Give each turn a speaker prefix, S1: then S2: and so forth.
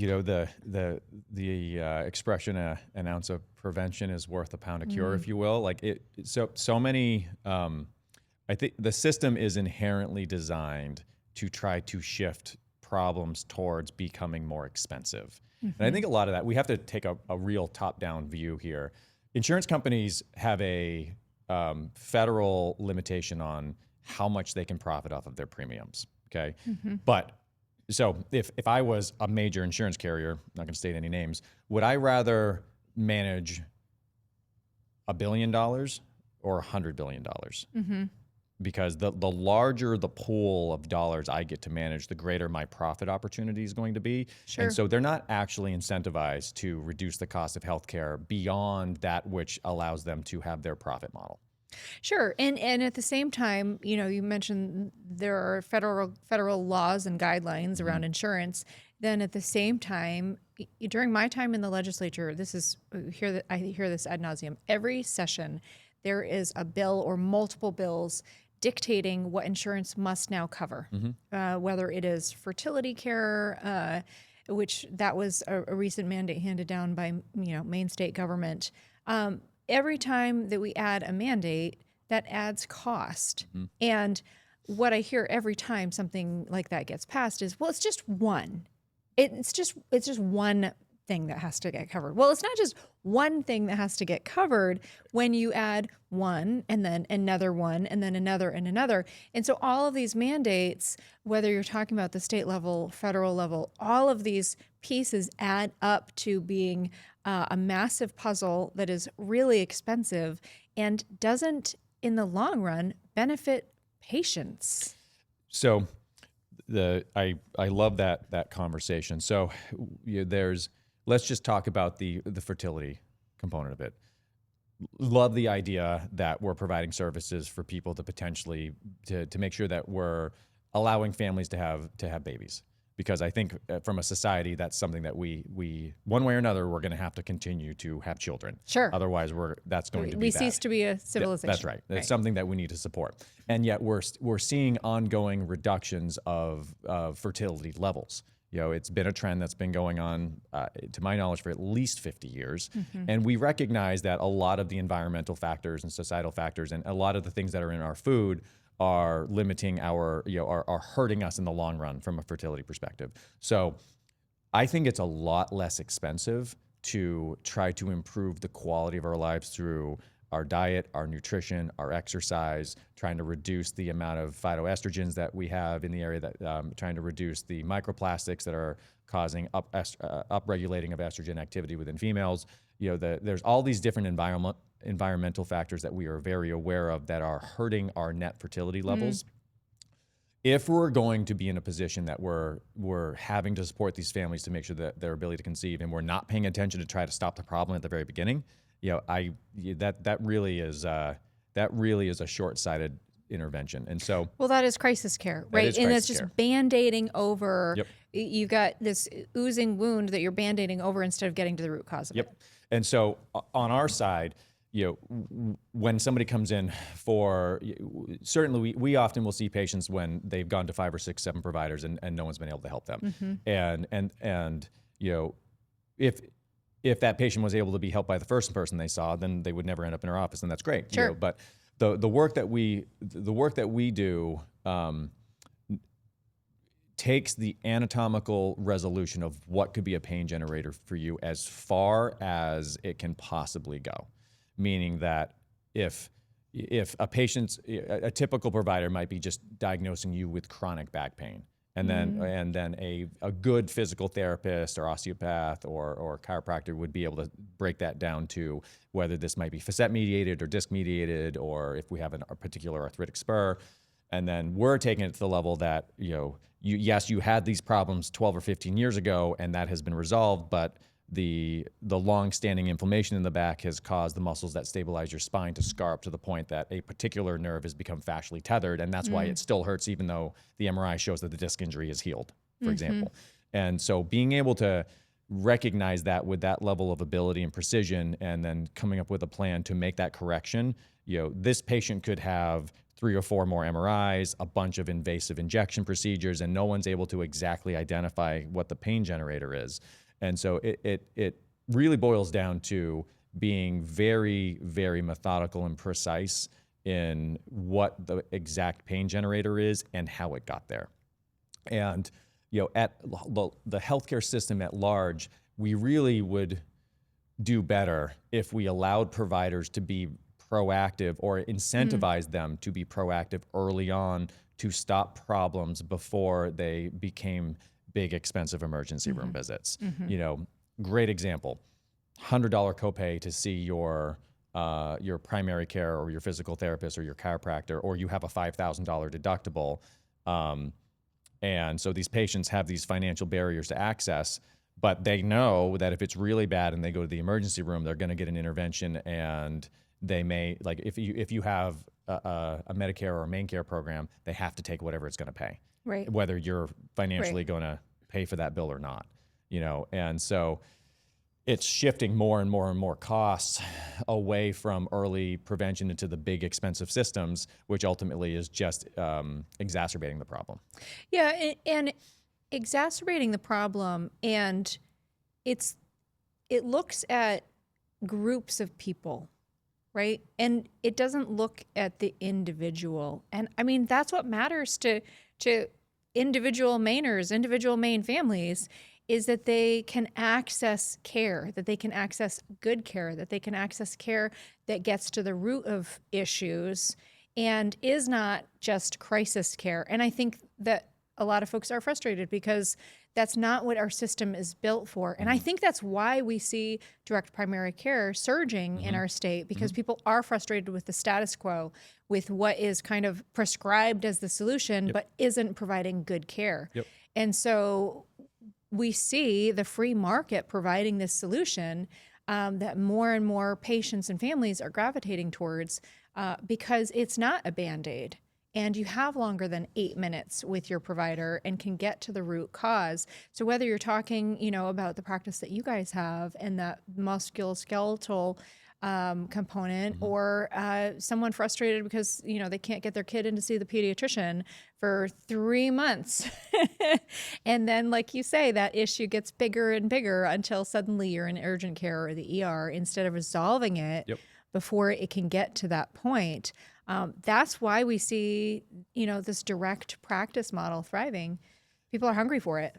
S1: the expression an ounce of prevention is worth a pound of cure, if you will. Like so many. I think the system is inherently designed to try to shift problems towards becoming more expensive. And I think a lot of that, we have to take a real top-down view here. Insurance companies have a federal limitation on how much they can profit off of their premiums, okay? But so if I was a major insurance carrier, I'm not gonna state any names, would I rather manage $1 billion or $100 billion? Because the larger the pool of dollars I get to manage, the greater my profit opportunity is going to be.
S2: Sure.
S1: And so they're not actually incentivized to reduce the cost of healthcare beyond that which allows them to have their profit model.
S2: Sure. And at the same time, you mentioned there are federal laws and guidelines around insurance. Then at the same time, during my time in the legislature, I hear this ad nauseum. Every session, there is a bill or multiple bills dictating what insurance must now cover, whether it is fertility care, which that was a recent mandate handed down by Maine state government. Every time that we add a mandate, that adds cost. And what I hear every time something like that gets passed is, well, it's just one. It's just one thing that has to get covered. Well, it's not just one thing that has to get covered when you add one and then another one and then another and another. And so all of these mandates, whether you're talking about the state level, federal level, all of these pieces add up to being a massive puzzle that is really expensive and doesn't, in the long run, benefit patients.
S1: So I love that conversation. So let's just talk about the fertility component of it. Love the idea that we're providing services for people to potentially to make sure that we're allowing families to have babies. Because I think from a society, that's something that we one way or another, we're going to have to continue to have children.
S2: Sure.
S1: Otherwise, that's going to be
S2: we
S1: bad.
S2: cease to be a civilization.
S1: That's right. It's something that we need to support. And yet we're seeing ongoing reductions of fertility levels. It's been a trend that's been going on, to my knowledge, for at least 50 years. And we recognize that a lot of the environmental factors and societal factors and a lot of the things that are in our food are limiting are hurting us in the long run from a fertility perspective. So I think it's a lot less expensive to try to improve the quality of our lives through our diet, our nutrition, our exercise, trying to reduce the amount of phytoestrogens that we have in the area, that trying to reduce the microplastics that are causing upregulating of estrogen activity within females. There's all these different environmental factors that we are very aware of that are hurting our net fertility levels. If we're going to be in a position that we're having to support these families to make sure that their ability to conceive, and we're not paying attention to try to stop the problem at the very beginning, that really is a short-sighted intervention. And so,
S2: well, that is crisis care, right? And it's just Band-Aiding over.
S1: Yep.
S2: You've got this oozing wound that you're Band-Aiding over instead of getting to the root cause of it.
S1: And so on our side, when somebody comes in certainly we often will see patients when they've gone to 5 or 6, 7 providers and no one's been able to help them. And if that patient was able to be helped by the first person they saw, then they would never end up in our office, and that's great.
S2: Sure.
S1: But the work that we do takes the anatomical resolution of what could be a pain generator for you as far as it can possibly go. Meaning that if a typical provider might be just diagnosing you with chronic back pain, and then a good physical therapist or osteopath or chiropractor would be able to break that down to whether this might be facet mediated or disc mediated, or if we have a particular arthritic spur. And then we're taking it to the level that you had these problems 12 or 15 years ago, and that has been resolved, but the long-standing inflammation in the back has caused the muscles that stabilize your spine to scar up to the point that a particular nerve has become fascially tethered, and that's why it still hurts even though the MRI shows that the disc injury is healed, for example. And so being able to recognize that with that level of ability and precision, and then coming up with a plan to make that correction, this patient could have 3 or 4 more MRIs, a bunch of invasive injection procedures, and no one's able to exactly identify what the pain generator is. And so it really boils down to being very, very methodical and precise in what the exact pain generator is and how it got there. And, at the healthcare system at large, we really would do better if we allowed providers to be proactive or incentivize them to be proactive early on to stop problems before they became big, expensive emergency room visits. Great example, $100 copay to see your primary care or your physical therapist or your chiropractor, or you have a $5,000 deductible. And so these patients have these financial barriers to access, but they know that if it's really bad and they go to the emergency room, they're going to get an intervention, and they may, like if you have a Medicare or a main care program, they have to take whatever it's going to pay,
S2: Right.
S1: whether you're financially going to pay for that bill or not, and so it's shifting more and more and more costs away from early prevention into the big expensive systems, which ultimately is just exacerbating the problem.
S2: Yeah, and exacerbating the problem, and it looks at groups of people, right? And it doesn't look at the individual. And I mean, that's what matters to individual Mainers, individual Maine families, is that they can access care, that they can access good care, that they can access care that gets to the root of issues and is not just crisis care. And I think that a lot of folks are frustrated because that's not what our system is built for. And I think that's why we see direct primary care surging in our state, because people are frustrated with the status quo, with what is kind of prescribed as the solution, but isn't providing good care. And so we see the free market providing this solution that more and more patients and families are gravitating towards because it's not a Band-Aid. And you have longer than 8 minutes with your provider and can get to the root cause. So whether you're talking, about the practice that you guys have and that musculoskeletal component, or someone frustrated because, they can't get their kid in to see the pediatrician for 3 months. And then, like you say, that issue gets bigger and bigger until suddenly you're in urgent care or the ER instead of resolving it before it can get to that point. That's why we see, this direct practice model thriving. People are hungry for it.